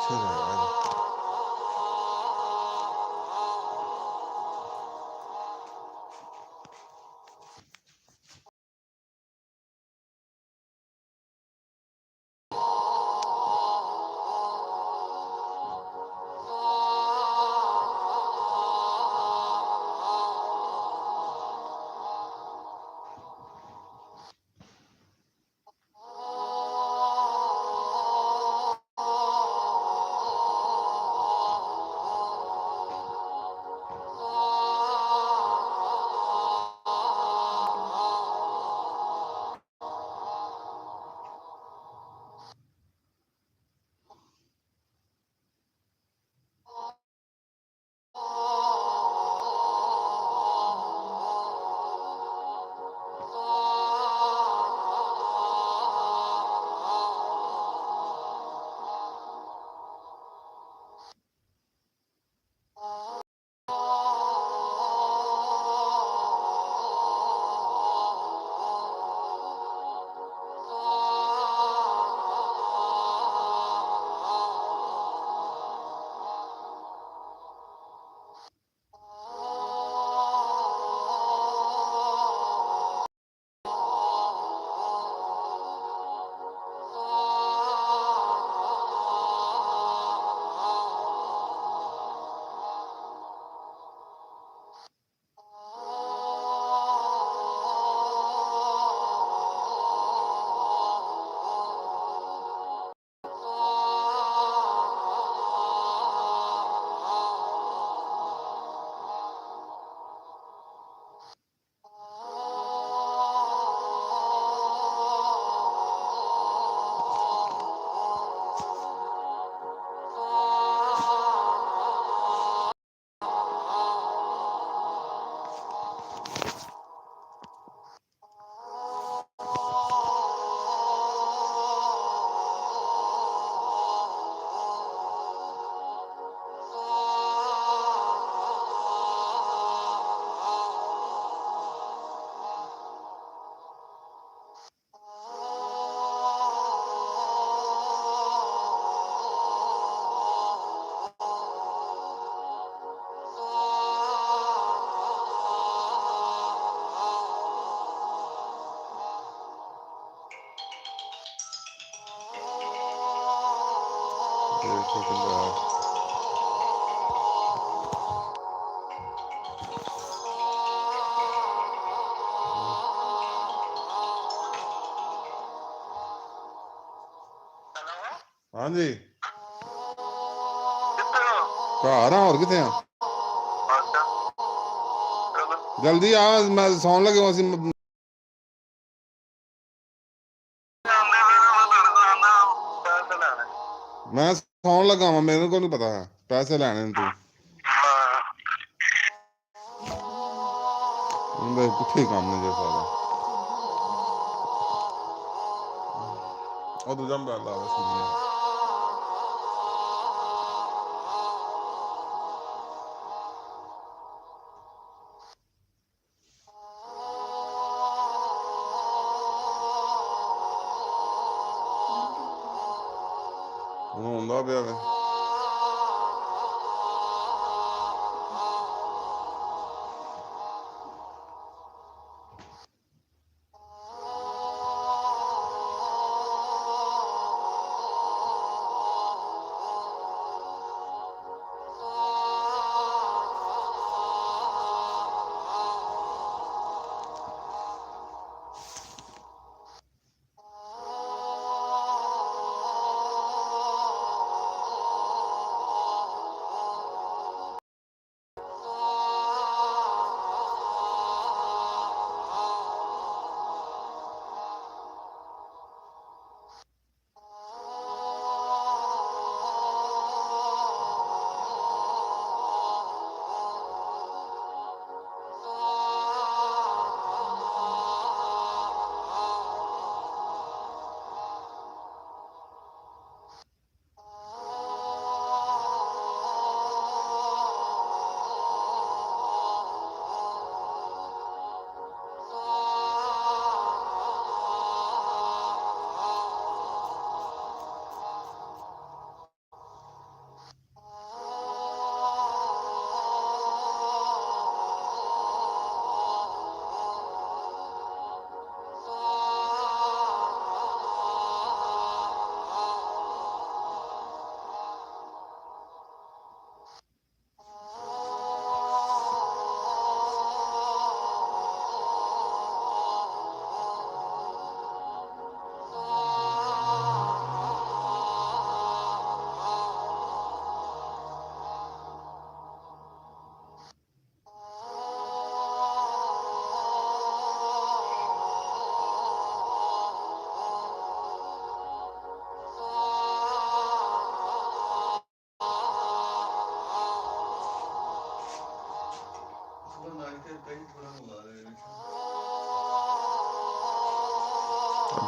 ਕਿੱਥੇ ਰਹਿ ਗਿਆ ਹਾਂਜੀ ਘਰ ਆ ਹੋਰ ਕਿੱਥੇ ਆ ਜਲਦੀ ਆ ਮੈਂ ਸੌਣ ਲੱਗੇ ਅਸੀਂ ਮੈਂ ਸੌਣ ਲੱਗਾ ਵਾਂ ਮੈਨੂੰ ਕੋਈ ਨੀ ਪਤਾ ਪੈਸੇ ਲੈਣੇ ਨੇ ਤੂੰ ਕਿੱਥੇ ਕੰਮ ਨੇ ਜੇ ਸਾਰਾ ਉਹ ਦੂਜਾ ਮੋਬਾਈਲ ਲਾ ਸੁਣੀਏ ਹੁਣ ਆਉਂਦਾ ਪਿਆ ਵੇ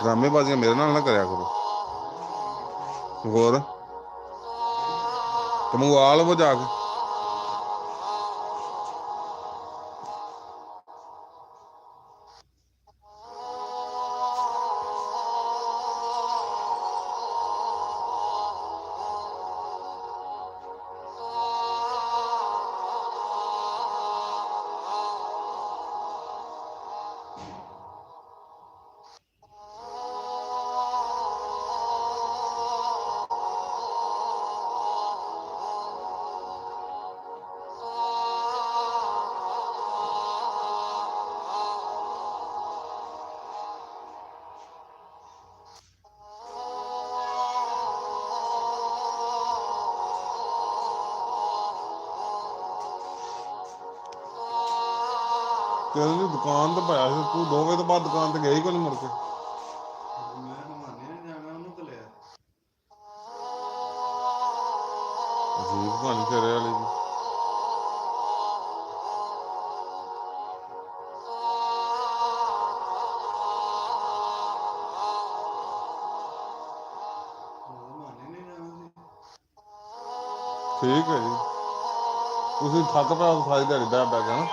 ਡਰਾਮੇਬਾਜ਼ੀਆਂ ਮੇਰੇ ਨਾਲ ਨਾ ਕਰਿਆ ਕਰੋ। ਹੋਰ ਤੇ ਮੰਗਵਾ ਲਵੋ ਜਾ ਕੇ। ਤੇਰੀ ਦੁਕਾਨ ਤੇ ਪਾਇਆ ਸੀ ਤੂੰ 2 ਵਜੇ ਤੋਂ ਬਾਅਦ ਦੁਕਾਨ ਤੇ ਗਿਆ ਹੀ ਕੋਈ ਨਹੀਂ ਮੁੜ ਕੇ। ਮੈਂ ਨਮਾਨੇ ਨੇ ਜਾਣਾ ਉਹਨੂੰ ਘੱਲਿਆ। ਅਜੀਬ ਕਹਾਣੀ ਤੇਰੇ ਵਾਲੀ ਦੀ। ਨਮਾਨੇ ਨੇ ਜਾਣਾ ਸੀ। ਠੀਕ ਹੈ ਜੀ। ਤੁਸੀਂ ਥੱਕ ਪਿਆ ਸਾਰੀ ਦਿਹਾੜੀ ਬਹਿ ਬਹਿ ਕੇ ਨਾ।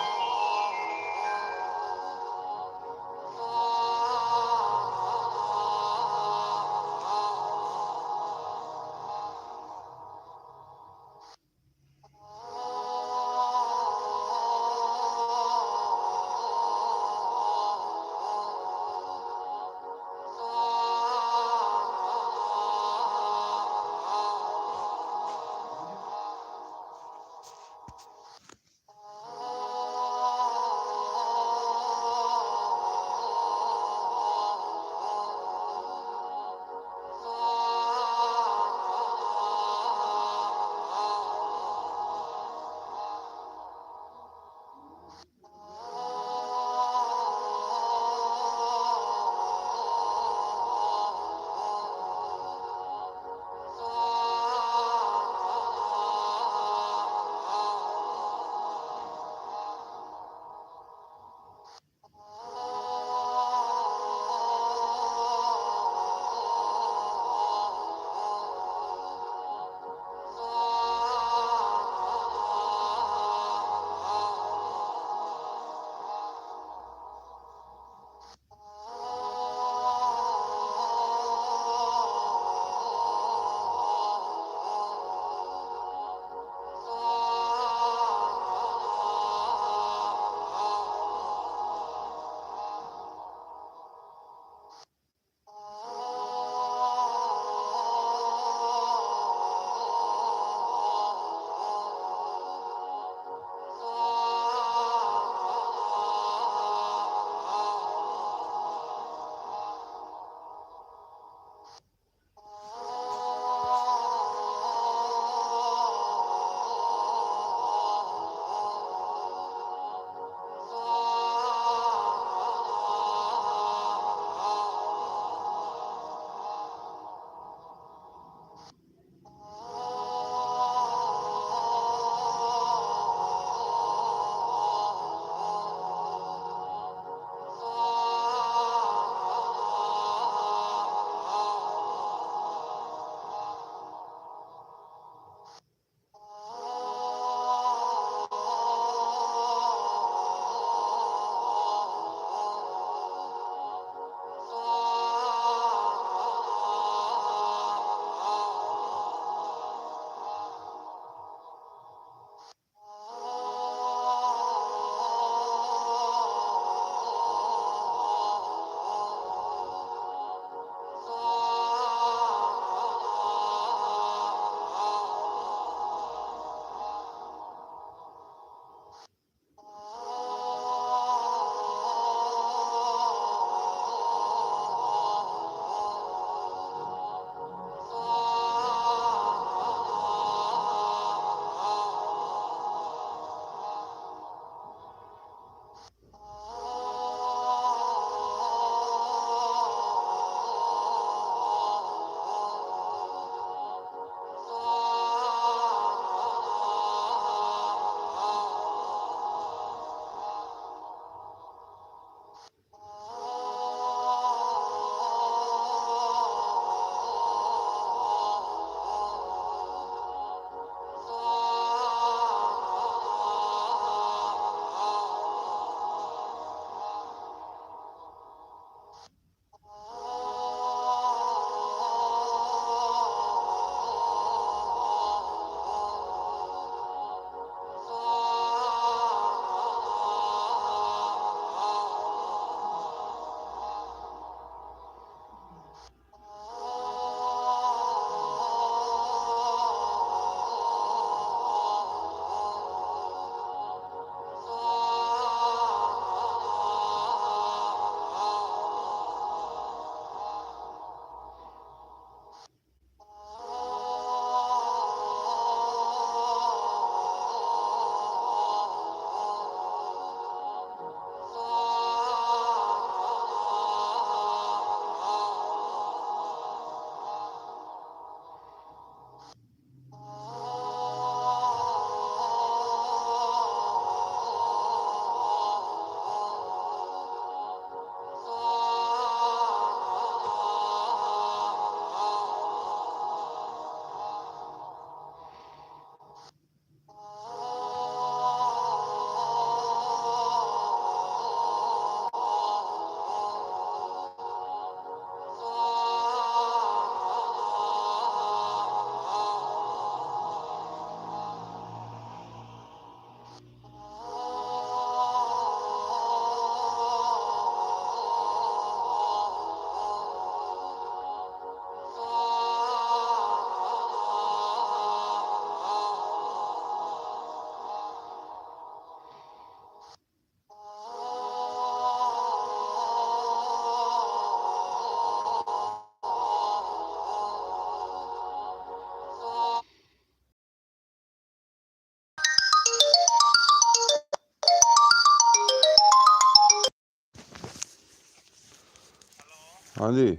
ਹਾਂਜੀ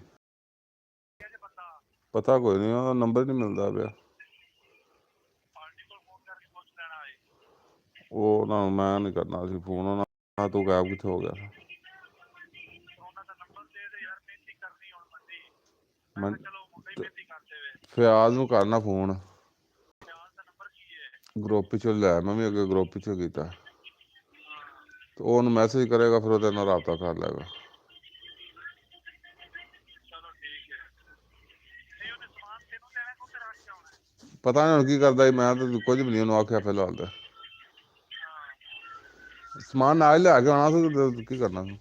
ਪਤਾ ਕੋਈ ਨਹੀਂ, ਉਹਦਾ ਨੰਬਰ ਨਹੀਂ ਮਿਲਦਾ ਪਿਆ। ਉਹ ਨਾ ਮੈਂ ਨਹੀਂ ਕਰਨਾ ਸੀ ਫੋਨ ਉਹਨਾਂ, ਤੂੰ ਗਾਇਬ ਕਿੱਥੇ ਹੋ ਗਿਆ? ਮੈਂ ਫਿਆਜ਼ ਨੂੰ ਕਰਨਾ ਫੋਨ, ਗਰੁੱਪ 'ਚੋਂ ਲੈ, ਮੈਂ ਵੀ ਅੱਗੇ ਗਰੁੱਪ 'ਚੋਂ ਕੀਤਾ ਤੇ ਉਹ ਉਹਨੂੰ ਮੈਸੇਜ ਕਰੇਗਾ, ਫਿਰ ਉਹਦੇ ਨਾਲ ਰਾਬਤਾ ਕਰ ਲਏਗਾ। ਪਤਾ ਨਹੀਂ ਹੁਣ ਕੀ ਕਰਦਾ, ਮੈਂ ਤਾਂ ਕੁਝ ਵੀ ਨਹੀਂ ਉਹਨੂੰ ਆਖਿਆ ਫਿਲਹਾਲ ਤਾਂ। ਸਮਾਨ ਨਾਲ ਲਿਆ ਕੇ ਆਉਣਾ ਸੀ, ਕੀ ਕਰਨਾ ਸੀ।